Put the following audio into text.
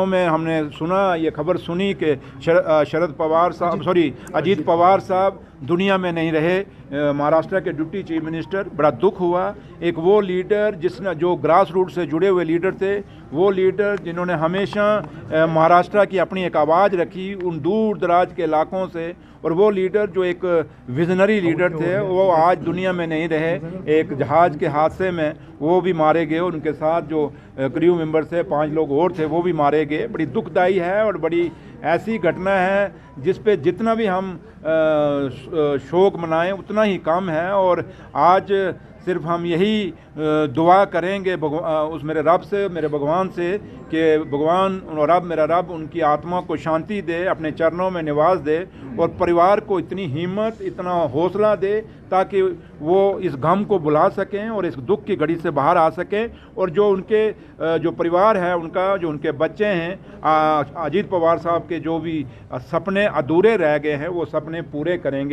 में हमने सुना, ये खबर सुनी कि शरद पवार साहब अजीत पवार साहब दुनिया में नहीं रहे। महाराष्ट्र के डिप्टी चीफ मिनिस्टर, बड़ा दुख हुआ। एक वो लीडर जो ग्रास रूट से जुड़े हुए लीडर थे, वो लीडर जिन्होंने हमेशा महाराष्ट्र की अपनी एक आवाज़ रखी उन दूर दराज के इलाकों से, और वो लीडर जो एक विजनरी लीडर थे वो आज दुनिया में नहीं रहे। एक जहाज़ के हादसे में वो भी मारे गए, उनके साथ जो क्रू मेंबर थे 5 लोग और थे वो भी मारे गए। बड़ी दुखदाई है और बड़ी ऐसी घटना है जिस पे जितना भी हम शोक मनाएं उतना ही कम है। और आज सिर्फ हम यही दुआ करेंगे उस मेरे रब से, मेरे भगवान से, कि भगवान और रब, मेरा रब उनकी आत्मा को शांति दे, अपने चरणों में निवास दे, और परिवार को इतनी हिम्मत, इतना हौसला दे ताकि वो इस गम को भुला सकें और इस दुख की घड़ी से बाहर आ सकें। और जो उनके जो परिवार है उनका, जो उनके बच्चे हैं, अजीत पवार साहब के जो भी सपने अधूरे रह गए हैं वो सपने पूरे करेंगे।